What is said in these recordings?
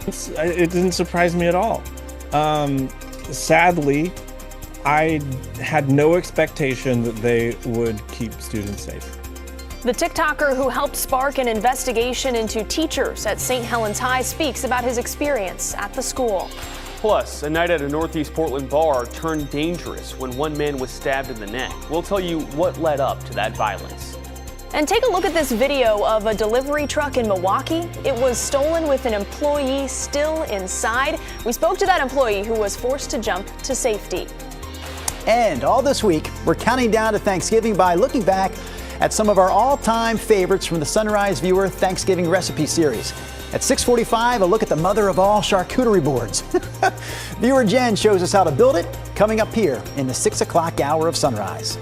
It didn't surprise me at all. Sadly, I had no expectation that they would keep students safe. The TikToker who helped spark an investigation into teachers at St. Helens High speaks about his experience at the school. Plus, a night at a Northeast Portland bar turned dangerous when one man was stabbed in the neck. We'll tell you what led up to that violence. And take a look at this video of a delivery truck in Milwaukee. It was stolen with an employee still inside. We spoke to that employee who was forced to jump to safety. And all this week, we're counting down to Thanksgiving by looking back at some of our all-time favorites from the Sunrise Viewer Thanksgiving Recipe Series. At 6:45, a look at the mother of all charcuterie boards. Viewer Jen shows us how to build it, coming up here in the 6 o'clock hour of Sunrise.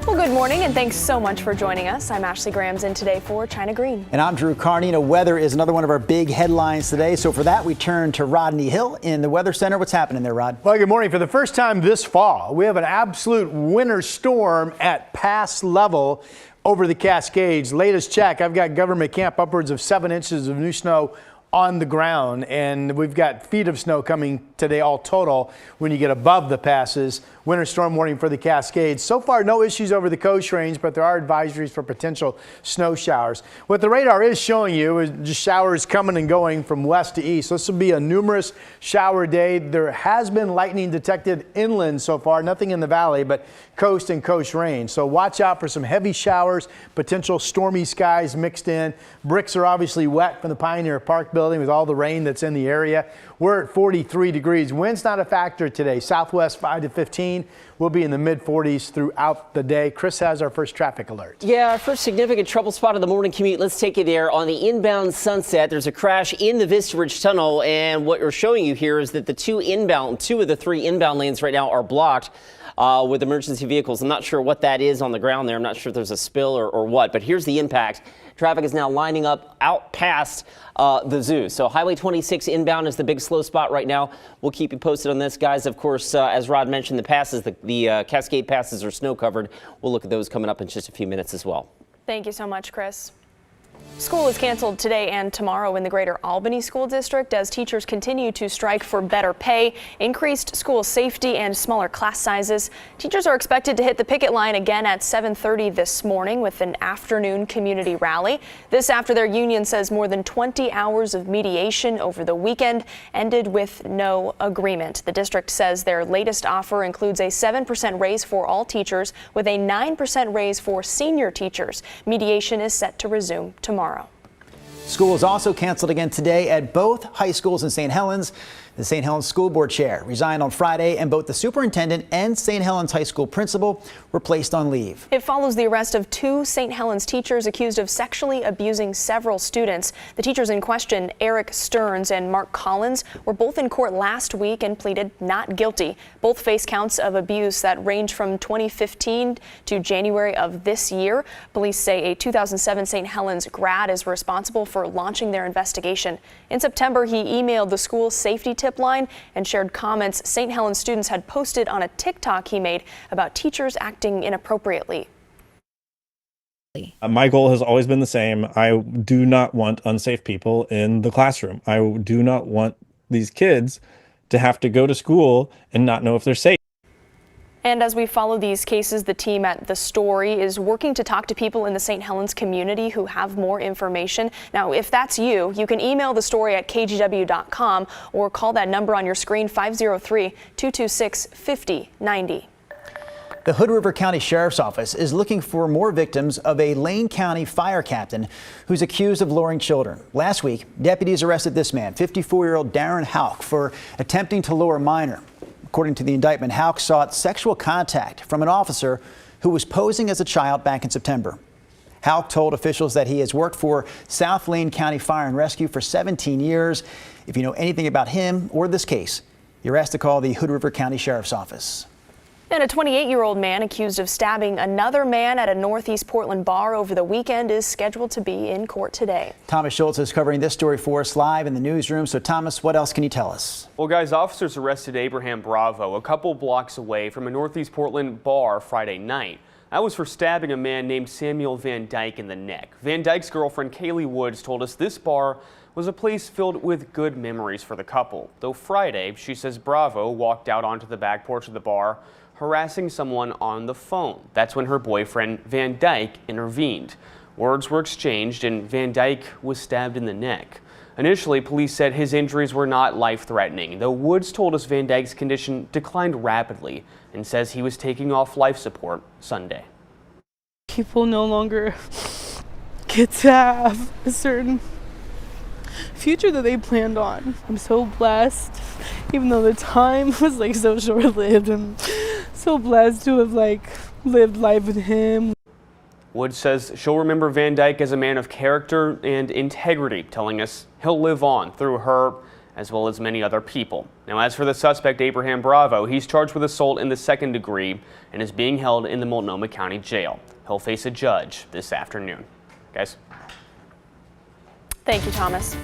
Good morning and thanks so much for joining us. I'm Ashley Grams in today for China Green. And I'm Drew Carney. Weather is another one of our big headlines today. So for that, we turn to Rodney Hill in the Weather Center. What's happening there, Rod? Well, good morning. For the first time this fall, we have an absolute winter storm at pass level over the Cascades. Latest check, I've got Government Camp upwards of 7 inches of new snow on the ground, and we've got feet of snow coming today all total when you get above the passes. Winter storm warning for the Cascades. So far, no issues over the Coast Range, but there are advisories for potential snow showers. What the radar is showing you is just showers coming and going from west to east. This will be a numerous shower day. There has been lightning detected inland so far, nothing in the valley, but coast and Coast Range. So watch out for some heavy showers, potential stormy skies mixed in. Bricks are obviously wet from the Pioneer Park building with all the rain that's in the area. We're at 43 degrees. Wind's not a factor today. Southwest 5 to 15. We'll be in the mid-40s throughout the day. Chris has our first traffic alert. Yeah, our first significant trouble spot of the morning commute. Let's take you there on the inbound Sunset. There's a crash in the Vista Ridge Tunnel, and what we're showing you here is that the two of the three inbound lanes right now are blocked with emergency vehicles. I'm not sure what that is on the ground there. I'm not sure if there's a spill or what, but here's the impact. Traffic is now lining up out past the zoo. So Highway 26 inbound is the big slow spot right now. We'll keep you posted on this, guys. Of course, as Rod mentioned, the passes, the Cascade passes are snow covered. We'll look at those coming up in just a few minutes as well. Thank you so much, Chris. School is canceled today and tomorrow in the Greater Albany School District as teachers continue to strike for better pay, increased school safety, and smaller class sizes. Teachers are expected to hit the picket line again at 7:30 this morning with an afternoon community rally. This after their union says more than 20 hours of mediation over the weekend ended with no agreement. The district says their latest offer includes a 7% raise for all teachers with a 9% raise for senior teachers. Mediation is set to resume tomorrow. School is also canceled again today at both high schools in St. Helens. The St. Helens School Board Chair resigned on Friday, and both the superintendent and St. Helens High School principal were placed on leave. It follows the arrest of 2 St. Helens teachers accused of sexually abusing several students. The teachers in question, Eric Stearns and Mark Collins, were both in court last week and pleaded not guilty. Both face counts of abuse that range from 2015 to January of this year. Police say a 2007 St. Helens grad is responsible for launching their investigation. In September, he emailed the school's safety tip line and shared comments St. Helens students had posted on a TikTok he made about teachers acting inappropriately. My goal has always been the same. I do not want unsafe people in the classroom. I do not want these kids to have to go to school and not know if they're safe. And as we follow these cases, the team at The Story is working to talk to people in the St. Helens community who have more information. Now, if that's you, you can email The Story at kgw.com or call that number on your screen, 503-226-5090. The Hood River County Sheriff's Office is looking for more victims of a Lane County fire captain who's accused of luring children. Last week, deputies arrested this man, 54-year-old Darren Houck, for attempting to lure a minor. According to the indictment, Houck sought sexual contact from an officer who was posing as a child back in September. Houck told officials that he has worked for South Lane County Fire and Rescue for 17 years. If you know anything about him or this case, you're asked to call the Hood River County Sheriff's Office. And a 28-year-old man accused of stabbing another man at a Northeast Portland bar over the weekend is scheduled to be in court today. Thomas Schultz is covering this story for us live in the newsroom. So, Thomas, what else can you tell us? Well, guys, officers arrested Abraham Bravo a couple blocks away from a Northeast Portland bar Friday night. That was for stabbing a man named Samuel Van Dyke in the neck. Van Dyke's girlfriend Kaylee Woods told us this bar was a place filled with good memories for the couple. Though Friday, she says Bravo walked out onto the back porch of the bar, harassing someone on the phone. That's when her boyfriend Van Dyke intervened. Words were exchanged and Van Dyke was stabbed in the neck. Initially, police said his injuries were not life-threatening, though Woods told us Van Dyke's condition declined rapidly and says he was taking off life support Sunday. People no longer get to have a certain future that they planned on. I'm so blessed, even though the time was so short-lived. I'm so blessed to have lived life with him. Woods says she'll remember Van Dyke as a man of character and integrity, telling us he'll live on through her as well as many other people. Now, as for the suspect, Abraham Bravo, he's charged with assault in the second degree and is being held in the Multnomah County Jail. He'll face a judge this afternoon. Guys. Thank you, Thomas.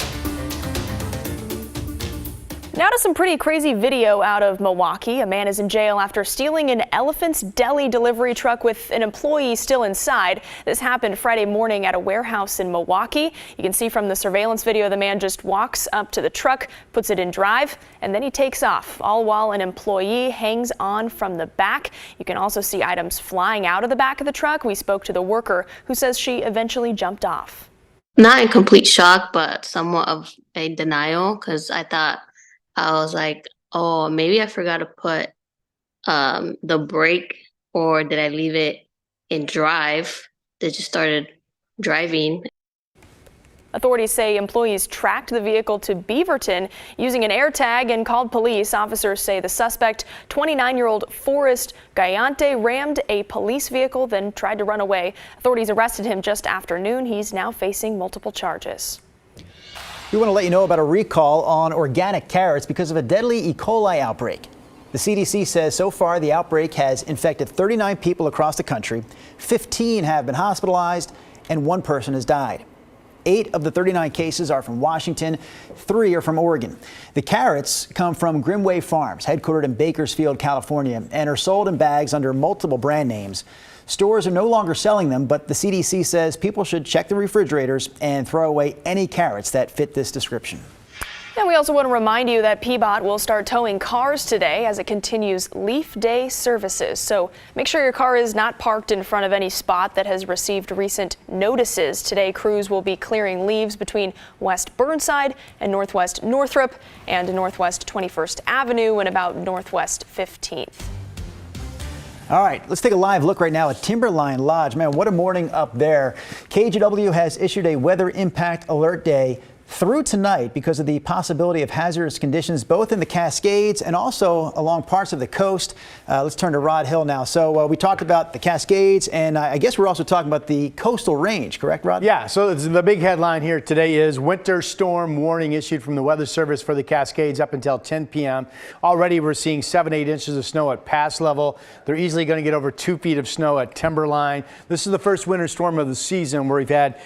Now to some pretty crazy video out of Milwaukee. A man is in jail after stealing an Elephant's Deli delivery truck with an employee still inside. This happened Friday morning at a warehouse in Milwaukee. You can see from the surveillance video the man just walks up to the truck, puts it in drive, and then he takes off, all while an employee hangs on from the back. You can also see items flying out of the back of the truck. We spoke to the worker who says she eventually jumped off. Not in complete shock, but somewhat of a denial, because I was like, oh, maybe I forgot to put the brake, or did I leave it in drive? They just started driving. Authorities say employees tracked the vehicle to Beaverton using an AirTag and called police. Officers say the suspect, 29-year-old Forrest Gallante, rammed a police vehicle, then tried to run away. Authorities arrested him just after noon. He's now facing multiple charges. We want to let you know about a recall on organic carrots because of a deadly E. coli outbreak. The CDC says so far the outbreak has infected 39 people across the country. 15 have been hospitalized and 1 person has died. 8 of the 39 cases are from Washington, 3 are from Oregon. The carrots come from Grimway Farms, headquartered in Bakersfield, California, and are sold in bags under multiple brand names. Stores are no longer selling them, but the CDC says people should check the refrigerators and throw away any carrots that fit this description. And we also want to remind you that PBOT will start towing cars today as it continues Leaf Day services. So make sure your car is not parked in front of any spot that has received recent notices. Today, crews will be clearing leaves between West Burnside and Northwest Northrop and Northwest 21st Avenue and about Northwest 15th. All right, let's take a live look right now at Timberline Lodge. Man, what a morning up there. KGW has issued a weather impact alert day through tonight because of the possibility of hazardous conditions both in the Cascades and also along parts of the coast. Let's turn to Rod Hill now. So we talked about the Cascades, and I guess we're also talking about the coastal range, correct, Rod? Yeah, so the big headline here today is winter storm warning issued from the Weather Service for the Cascades up until 10 p.m. Already we're seeing 7-8 inches of snow at pass level. They're easily going to get over 2 feet of snow at Timberline. This is the first winter storm of the season where we've had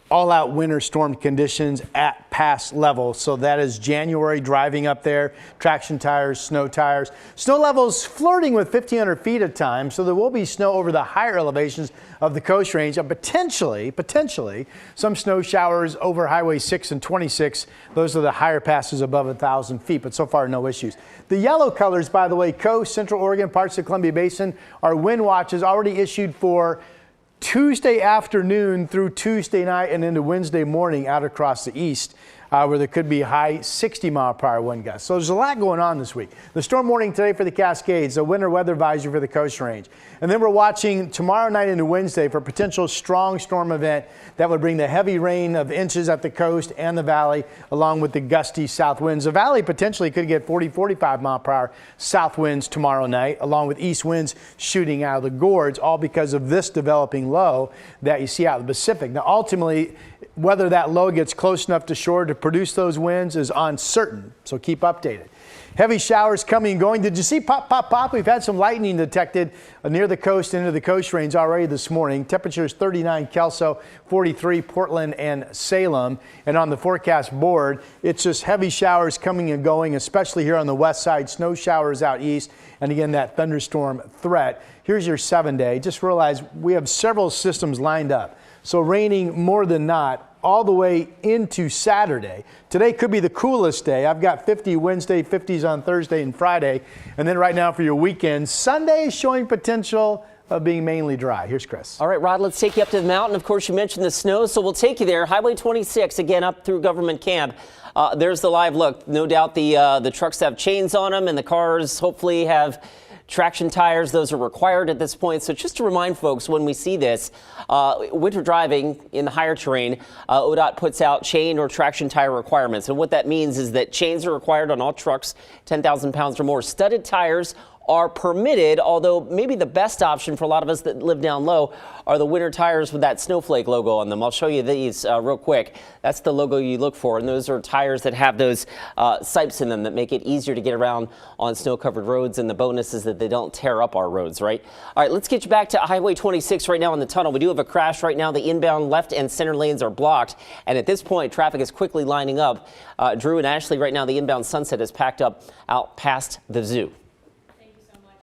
all-out winter storm conditions at pass level. So that is January driving up there, traction tires, snow tires. Snow levels flirting with 1,500 feet at times, so there will be snow over the higher elevations of the Coast Range, and potentially some snow showers over Highway 6 and 26. Those are the higher passes above 1,000 feet, but so far no issues. The yellow colors, by the way, Coast, Central Oregon, parts of the Columbia Basin, are wind watches already issued for Tuesday afternoon through Tuesday night and into Wednesday morning out across the east, where there could be high 60-mile-per-hour wind gusts. So there's a lot going on this week. The storm warning today for the Cascades, a winter weather advisory for the Coast Range. And then we're watching tomorrow night into Wednesday for a potential strong storm event that would bring the heavy rain of inches at the coast and the valley, along with the gusty south winds. The valley potentially could get 40-45-mile-per-hour south winds tomorrow night, along with east winds shooting out of the gorge, all because of this developing low that you see out of the Pacific. Now, ultimately, whether that low gets close enough to shore to produce those winds is uncertain, so keep updated. Heavy showers coming and going. Did you see pop, pop, pop? We've had some lightning detected near the coast, into the coast range already this morning. Temperatures 39 Kelso, 43 Portland and Salem. And on the forecast board, it's just heavy showers coming and going, especially here on the west side. Snow showers out east. And again, that thunderstorm threat. Here's your 7-day. Just realize we have several systems lined up. So raining more than not all the way into Saturday. Today could be the coolest day. I've got 50 Wednesday, 50s on Thursday and Friday. And then right now for your weekend, Sunday is showing potential of being mainly dry. Here's Chris. All right, Rod, let's take you up to the mountain. Of course, you mentioned the snow, so we'll take you there. Highway 26, again, up through Government Camp. There's the live look. No doubt the trucks have chains on them, and the cars hopefully have traction tires. Those are required at this point. So just to remind folks, when we see this, winter driving in the higher terrain, ODOT puts out chain or traction tire requirements. And what that means is that chains are required on all trucks 10,000 pounds or more. Studded tires are permitted, although maybe the best option for a lot of us that live down low are the winter tires with that snowflake logo on them. I'll show you these real quick. That's the logo you look for, and those are tires that have those sipes in them that make it easier to get around on snow-covered roads, and the bonus is that they don't tear up our roads, right? All right, let's get you back to Highway 26 right now in the tunnel. We do have a crash right now. The inbound left and center lanes are blocked, and at this point, traffic is quickly lining up. Drew and Ashley, right now, the inbound Sunset is packed up out past the zoo.